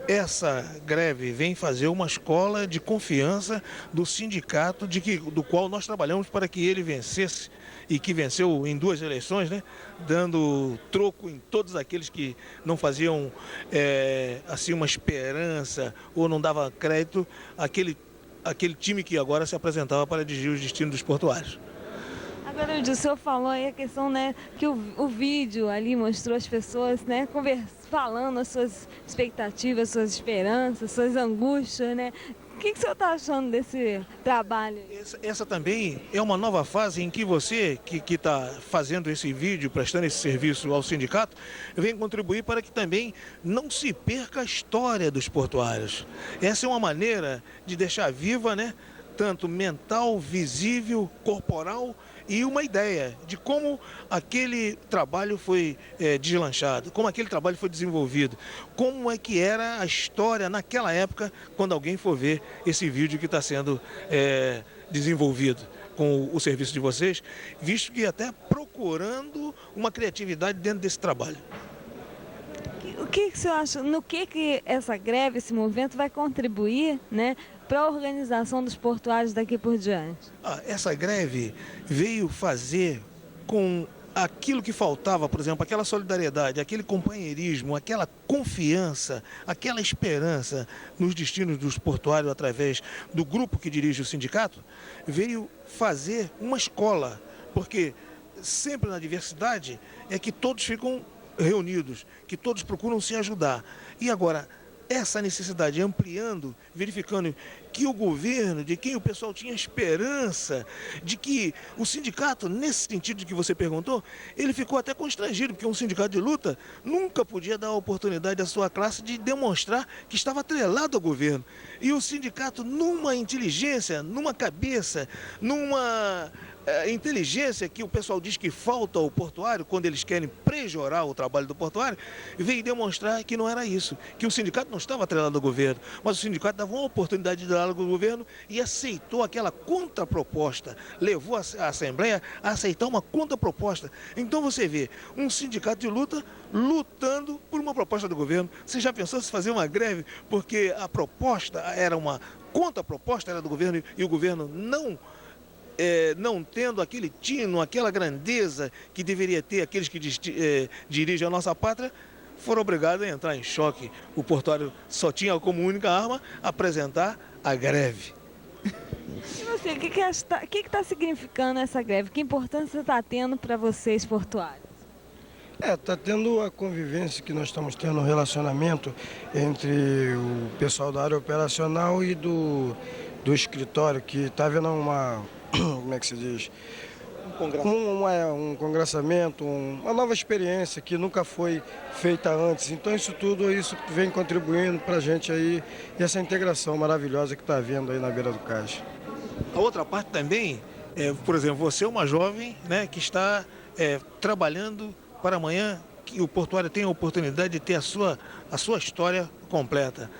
essa greve vem fazer uma escola de confiança do sindicato do qual nós trabalhamos para que ele vencesse e que venceu em 2 eleições, né, dando troco em todos aqueles que não faziam assim uma esperança ou não dava crédito àquele time que agora se apresentava para dirigir os destinos dos portuários. Agora, o senhor falou aí a questão, né, que o vídeo ali mostrou as pessoas, né, falando as suas expectativas, suas esperanças, suas angústias, né? O que o senhor está achando desse trabalho? Essa também é uma nova fase em que você, que está fazendo esse vídeo, prestando esse serviço ao sindicato, vem contribuir para que também não se perca a história dos portuários. Essa é uma maneira de deixar viva, né, tanto mental, visível, corporal, e uma ideia de como aquele trabalho foi deslanchado, como aquele trabalho foi desenvolvido, como é que era a história naquela época, quando alguém for ver esse vídeo que está sendo desenvolvido com o serviço de vocês, visto que até procurando uma criatividade dentro desse trabalho. O que o senhor acha, no que essa greve, esse movimento vai contribuir, né, para a organização dos portuários daqui por diante? Essa greve veio fazer com aquilo que faltava, por exemplo, aquela solidariedade, aquele companheirismo, aquela confiança, aquela esperança nos destinos dos portuários através do grupo que dirige o sindicato, veio fazer uma escola, porque sempre na diversidade é que todos ficam reunidos, que todos procuram se ajudar. E agora, essa necessidade ampliando, verificando que o governo, de quem o pessoal tinha esperança, de que o sindicato, nesse sentido de que você perguntou, ele ficou até constrangido, porque um sindicato de luta nunca podia dar a oportunidade à sua classe de demonstrar que estava atrelado ao governo. E o sindicato, numa inteligência, numa cabeça, numa inteligência que o pessoal diz que falta ao portuário, quando eles querem pejorar o trabalho do portuário, veio demonstrar que não era isso, que o sindicato não estava atrelado ao governo, mas o sindicato dava uma oportunidade de diálogo ao governo e aceitou aquela contraproposta, levou a Assembleia a aceitar uma contraproposta. Então você vê um sindicato de luta lutando por uma proposta do governo. Você já pensou se fazer uma greve porque a proposta era uma contraproposta, era do governo, e o governo não tendo aquele tino, aquela grandeza que deveria ter aqueles que dirigem a nossa pátria, foram obrigados a entrar em choque. O portuário só tinha como única arma apresentar a greve. E você, o que está significando essa greve? Que importância está tendo para vocês, portuários? Está tendo a convivência que nós estamos tendo, um relacionamento entre o pessoal da área operacional e do escritório, que está havendo como é que se diz? Um congressamento, uma nova experiência que nunca foi feita antes. Então isso vem contribuindo para a gente aí, e essa integração maravilhosa que está havendo aí na beira do cais. A outra parte também, por exemplo, você é uma jovem, né, que está trabalhando para amanhã, que o portuário tenha a oportunidade de ter a sua história completa.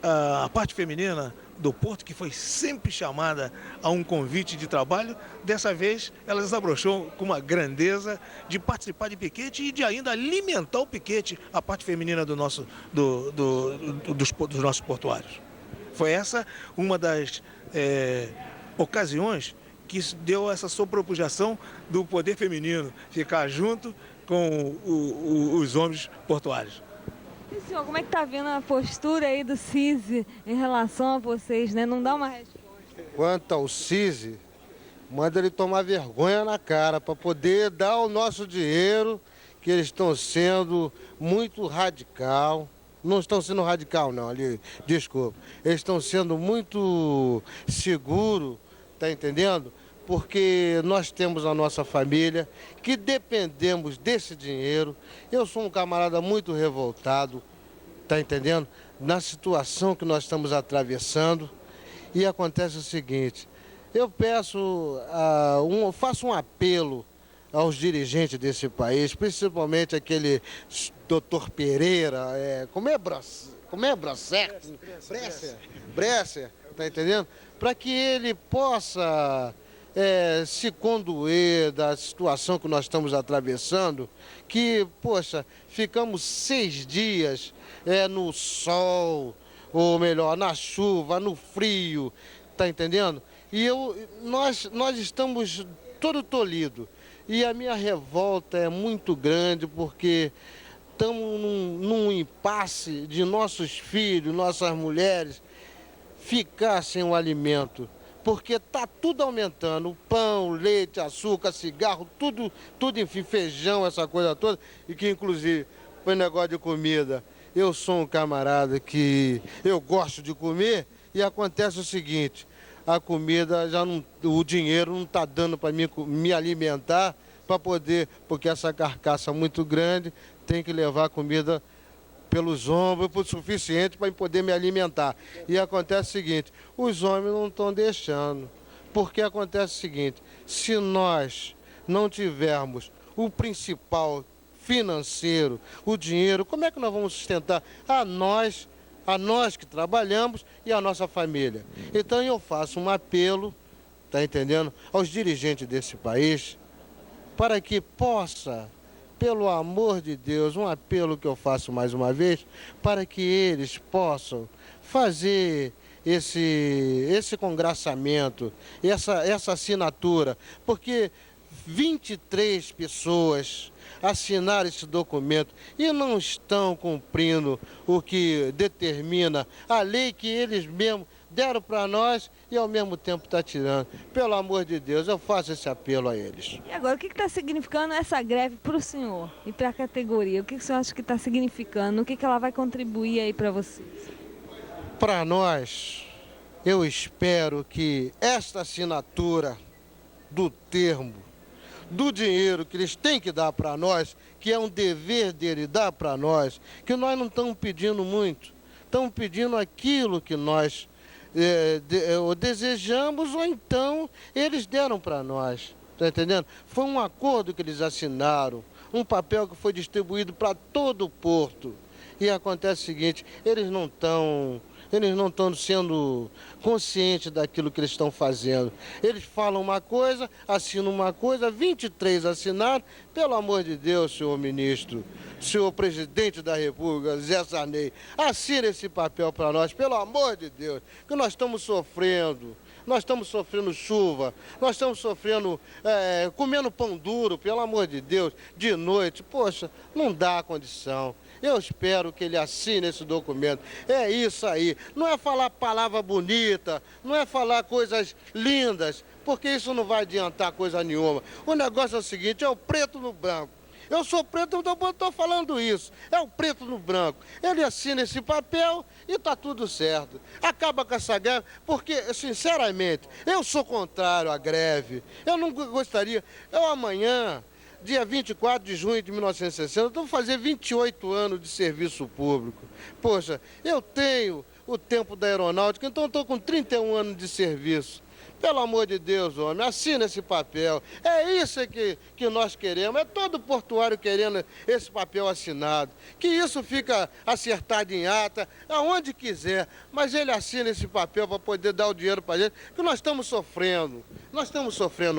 A parte feminina do Porto, que foi sempre chamada a um convite de trabalho, dessa vez ela desabrochou com uma grandeza de participar de piquete e de ainda alimentar o piquete, a parte feminina dos nossos portuários. Foi essa uma das ocasiões que deu essa sobrepujão do poder feminino, ficar junto com os homens portuários. E senhor, como é que está vendo a postura aí do CISI em relação a vocês, né? Não dá uma resposta. Quanto ao CISI, manda ele tomar vergonha na cara para poder dar o nosso dinheiro, que eles estão sendo muito radical. Não estão sendo radical, não, ali, desculpa. Eles estão sendo muito seguros, tá entendendo? porque nós temos a nossa família, que dependemos desse dinheiro. Eu sou um camarada muito revoltado, tá entendendo? Na situação que nós estamos atravessando. E acontece o seguinte, eu faço um apelo aos dirigentes desse país, principalmente aquele doutor Pereira, como é Bresser, tá entendendo? Para que ele possa se condoer da situação que nós estamos atravessando, que, poxa, ficamos 6 dias no sol, ou melhor, na chuva, no frio, tá entendendo? E nós estamos todo tolhido. E a minha revolta é muito grande porque estamos num impasse de nossos filhos, nossas mulheres, ficar sem o alimento. Porque está tudo aumentando, pão, leite, açúcar, cigarro, tudo, enfim, feijão, essa coisa toda. E que, inclusive, foi negócio de comida. Eu sou um camarada que eu gosto de comer e acontece o seguinte, a comida o dinheiro não está dando para me alimentar para poder, porque essa carcaça muito grande tem que levar a comida pelos ombros, o suficiente para poder me alimentar. E acontece o seguinte, os homens não estão deixando, porque acontece o seguinte, se nós não tivermos o principal financeiro, o dinheiro, como é que nós vamos sustentar a nós que trabalhamos e a nossa família? Então eu faço um apelo, tá entendendo, aos dirigentes desse país, para que possa, pelo amor de Deus, um apelo que eu faço mais uma vez, para que eles possam fazer esse congraçamento, essa assinatura, porque 23 pessoas assinaram esse documento e não estão cumprindo o que determina a lei que eles mesmos deram para nós e ao mesmo tempo está tirando. Pelo amor de Deus, eu faço esse apelo a eles. E agora, o que está significando essa greve para o senhor e para a categoria? O que o senhor acha que está significando? O que ela vai contribuir aí para vocês? Para nós, eu espero que esta assinatura do termo, do dinheiro que eles têm que dar para nós, que é um dever dele dar para nós, que nós não estamos pedindo muito, estamos pedindo aquilo que nós desejamos ou então eles deram para nós, tá entendendo? Foi um acordo que eles assinaram, um papel que foi distribuído para todo o porto. E acontece o seguinte, eles não estão sendo conscientes daquilo que eles estão fazendo. Eles falam uma coisa, assinam uma coisa, 23 assinaram. Pelo amor de Deus, senhor ministro, senhor presidente da República, Zé Sarney, assina esse papel para nós, pelo amor de Deus, que nós estamos sofrendo. Nós estamos sofrendo chuva, nós estamos sofrendo, comendo pão duro, pelo amor de Deus, de noite. Poxa, não dá condição. Eu espero que ele assine esse documento. É isso aí. Não é falar palavra bonita, não é falar coisas lindas, porque isso não vai adiantar coisa nenhuma. O negócio é o seguinte, é o preto no branco. Eu sou preto, então eu estou falando isso. É o preto no branco. Ele assina esse papel e está tudo certo. Acaba com essa greve, porque, sinceramente, eu sou contrário à greve. Eu não gostaria... Eu amanhã, dia 24 de junho de 1960, eu vou fazer 28 anos de serviço público. Poxa, eu tenho o tempo da aeronáutica, então eu estou com 31 anos de serviço. Pelo amor de Deus, homem, assina esse papel. É isso que nós queremos, é todo portuário querendo esse papel assinado. Que isso fica acertado em ata, aonde quiser, mas ele assina esse papel para poder dar o dinheiro para a gente, que nós estamos sofrendo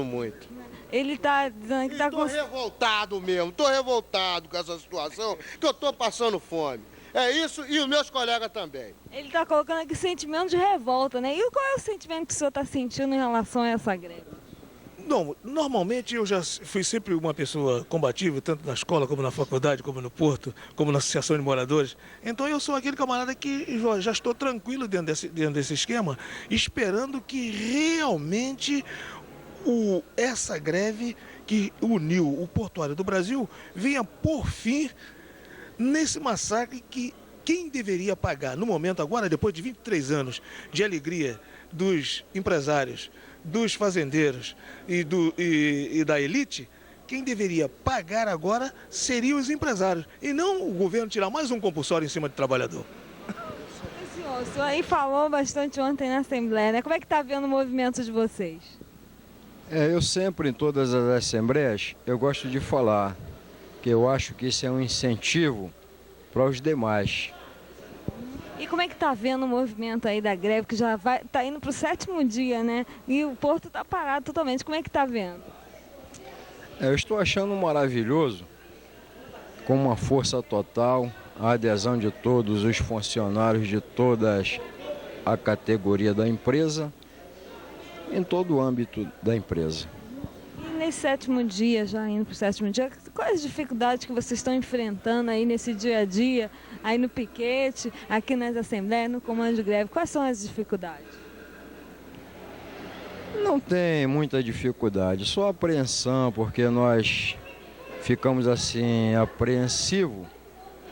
muito. Ele está dizendo que está com... Estou revoltado mesmo, estou revoltado com essa situação, que eu estou passando fome. É isso, e os meus colegas também. Ele está colocando aqui sentimento de revolta, né? E qual é o sentimento que o senhor está sentindo em relação a essa greve? Não, normalmente eu já fui sempre uma pessoa combativa, tanto na escola, como na faculdade, como no porto, como na associação de moradores. Então eu sou aquele camarada que já estou tranquilo dentro desse esquema, esperando que realmente essa greve que uniu o portuário do Brasil venha por fim nesse massacre que quem deveria pagar no momento agora, depois de 23 anos de alegria dos empresários, dos fazendeiros e da elite, quem deveria pagar agora seriam os empresários, e não o governo tirar mais um compulsório em cima do trabalhador. O senhor aí falou bastante ontem na Assembleia, né? Como é que está vendo o movimento de vocês? Eu sempre, em todas as assembleias, eu gosto de falar que eu acho que isso é um incentivo para os demais. E como é que está vendo o movimento aí da greve, que já está indo para o 7º dia, né? E o porto está parado totalmente. Como é que está vendo? Eu estou achando maravilhoso, com uma força total, a adesão de todos os funcionários de toda a categoria da empresa, em todo o âmbito da empresa. E nesse 7º dia, já indo para o 7º dia, quais as dificuldades que vocês estão enfrentando aí nesse dia a dia, aí no piquete, aqui nas assembleias, no comando de greve? Quais são as dificuldades? Não tem muita dificuldade, só apreensão, porque nós ficamos assim apreensivos,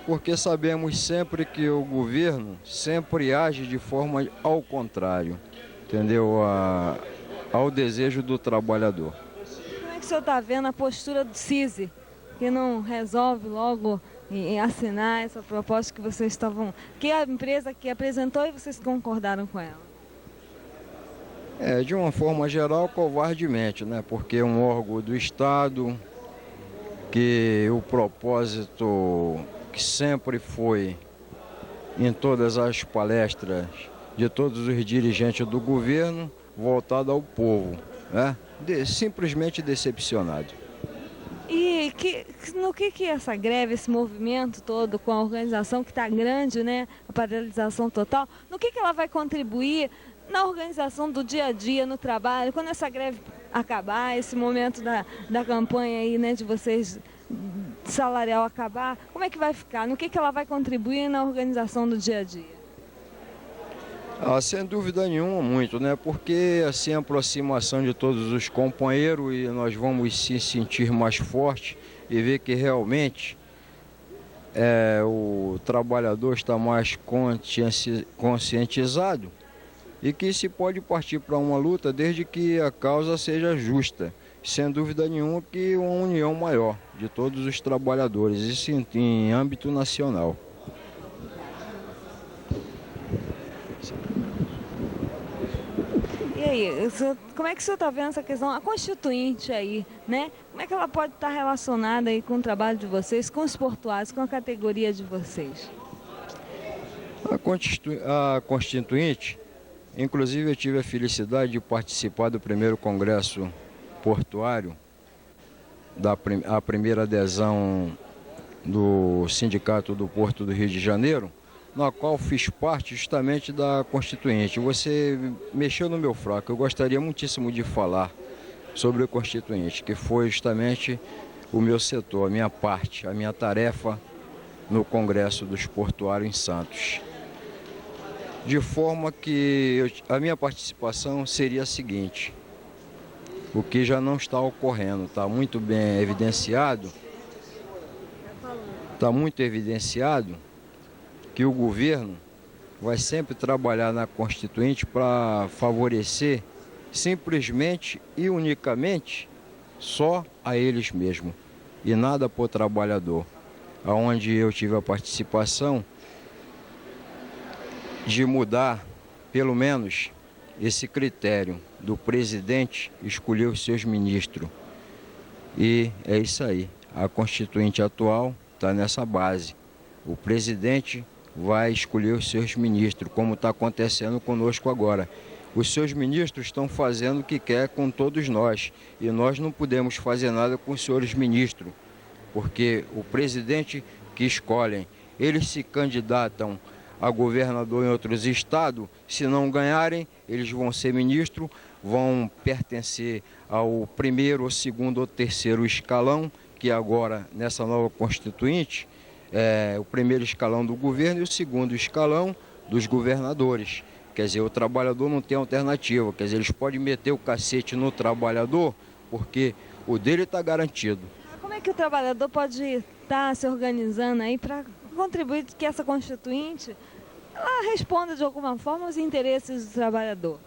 porque sabemos sempre que o governo sempre age de forma ao contrário, entendeu? Ao desejo do trabalhador. Como é que o senhor está vendo a postura do CISI, que não resolve logo em assinar essa proposta que vocês estavam, que a empresa que apresentou e vocês concordaram com ela? De uma forma geral, covardemente, né? Porque é um órgão do Estado, que o propósito que sempre foi em todas as palestras de todos os dirigentes do governo, voltado ao povo, né? Simplesmente decepcionado. E no que essa greve, esse movimento todo com a organização que está grande, né? A paralisação total, no que ela vai contribuir na organização do dia a dia, no trabalho, quando essa greve acabar, esse momento da campanha aí, né, de vocês, salarial acabar, como é que vai ficar? No que ela vai contribuir na organização do dia a dia? Sem dúvida nenhuma, muito, né? Porque assim a aproximação de todos os companheiros e nós vamos se sentir mais fortes e ver que realmente o trabalhador está mais conscientizado e que se pode partir para uma luta desde que a causa seja justa. Sem dúvida nenhuma que uma união maior de todos os trabalhadores, isso em âmbito nacional. E aí, como é que o senhor está vendo essa questão, a Constituinte aí, né? Como é que ela pode estar relacionada aí com o trabalho de vocês, com os portuários, com a categoria de vocês? A Constituinte, inclusive eu tive a felicidade de participar do primeiro congresso portuário, a primeira adesão do Sindicato do Porto do Rio de Janeiro, na qual fiz parte justamente da Constituinte. Você mexeu no meu fraco, eu gostaria muitíssimo de falar sobre o Constituinte, que foi justamente o meu setor, a minha parte, a minha tarefa no Congresso dos Portuários em Santos. De forma que a minha participação seria a seguinte: o que já não está ocorrendo, está muito bem evidenciado, que o governo vai sempre trabalhar na Constituinte para favorecer simplesmente e unicamente só a eles mesmos e nada para o trabalhador. Onde eu tive a participação de mudar, pelo menos, esse critério do presidente escolher os seus ministros. E é isso aí. A Constituinte atual está nessa base. O presidente vai escolher os seus ministros, como está acontecendo conosco agora. Os seus ministros estão fazendo o que quer com todos nós. E nós não podemos fazer nada com os senhores ministros, porque o presidente que escolhem, eles se candidatam a governador em outros estados. Se não ganharem, eles vão ser ministro, vão pertencer ao primeiro, ou segundo ou terceiro escalão, que agora, nessa nova Constituinte, é o primeiro escalão do governo e o segundo escalão dos governadores. Quer dizer, o trabalhador não tem alternativa, quer dizer, eles podem meter o cacete no trabalhador, porque o dele está garantido. Como é que o trabalhador pode estar se organizando aí para contribuir que essa Constituinte ela responda de alguma forma aos interesses do trabalhador?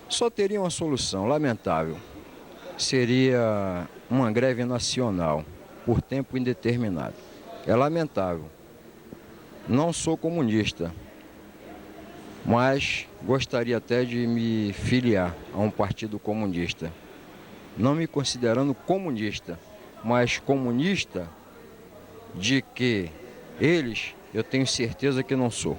Só teria uma solução, lamentável. Seria uma greve nacional, por tempo indeterminado. É lamentável. Não sou comunista, mas gostaria até de me filiar a um partido comunista. Não me considerando comunista, mas comunista de que eles, eu tenho certeza que não sou.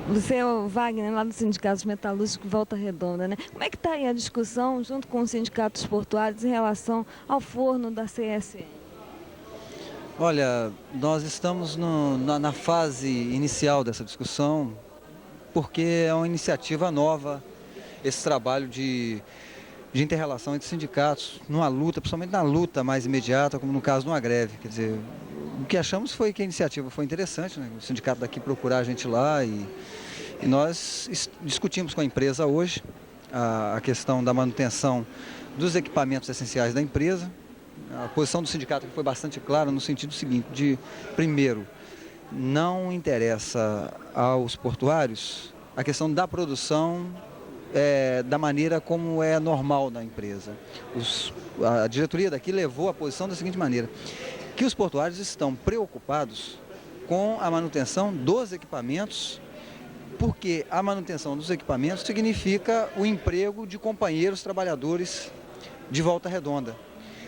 Você é o Wagner, lá do Sindicato Metalúrgico Volta Redonda, né? Como é que está aí a discussão, junto com os sindicatos portuários, em relação ao forno da CSN? Olha, nós estamos na fase inicial dessa discussão, porque é uma iniciativa nova, esse trabalho de inter-relação entre sindicatos, numa luta, principalmente na luta mais imediata, como no caso de uma greve. Quer dizer, o que achamos foi que a iniciativa foi interessante, né? O sindicato daqui procurar a gente lá e nós discutimos com a empresa hoje a questão da manutenção dos equipamentos essenciais da empresa. A posição do sindicato foi bastante clara no sentido seguinte, de, primeiro, não interessa aos portuários a questão da produção da maneira como é normal na empresa. A diretoria daqui levou a posição da seguinte maneira, que os portuários estão preocupados com a manutenção dos equipamentos, porque a manutenção dos equipamentos significa o emprego de companheiros trabalhadores de Volta Redonda.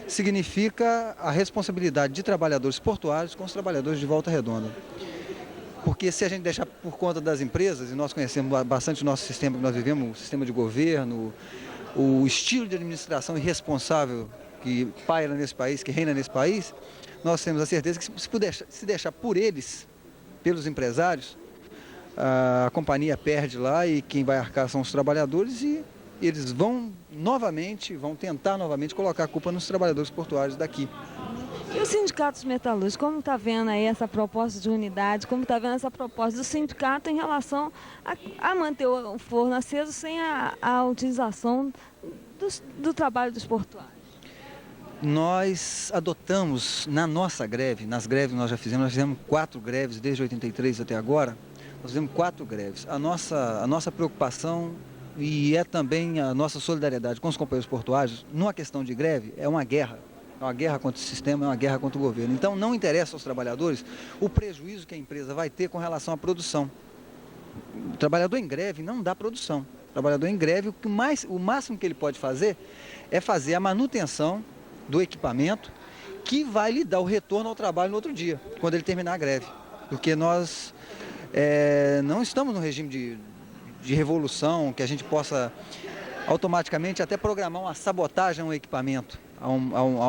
Significa a responsabilidade de trabalhadores portuários com os trabalhadores de Volta Redonda. Porque se a gente deixar por conta das empresas, e nós conhecemos bastante o nosso sistema que nós vivemos, o sistema de governo, o estilo de administração irresponsável que paira nesse país, que reina nesse país, nós temos a certeza que se deixar por eles, pelos empresários, a companhia perde lá e quem vai arcar são os trabalhadores e eles vão tentar novamente colocar a culpa nos trabalhadores portuários daqui. E os sindicatos metalúrgicos, como está vendo aí essa proposta de unidade, como está vendo essa proposta do sindicato em relação a manter o forno aceso sem a utilização do trabalho dos portuários? Nós adotamos na nossa greve, nas greves que nós fizemos 4 greves desde 83 até agora, nós fizemos 4 greves. A nossa preocupação e é também a nossa solidariedade com os companheiros portuários, numa questão de greve, é uma guerra. É uma guerra contra o sistema, é uma guerra contra o governo. Então não interessa aos trabalhadores o prejuízo que a empresa vai ter com relação à produção. O trabalhador em greve não dá produção. O trabalhador em greve, o máximo que ele pode fazer é fazer a manutenção do equipamento que vai lhe dar o retorno ao trabalho no outro dia, quando ele terminar a greve. Porque nós não estamos no regime de revolução, que a gente possa automaticamente até programar uma sabotagem a um equipamento, a um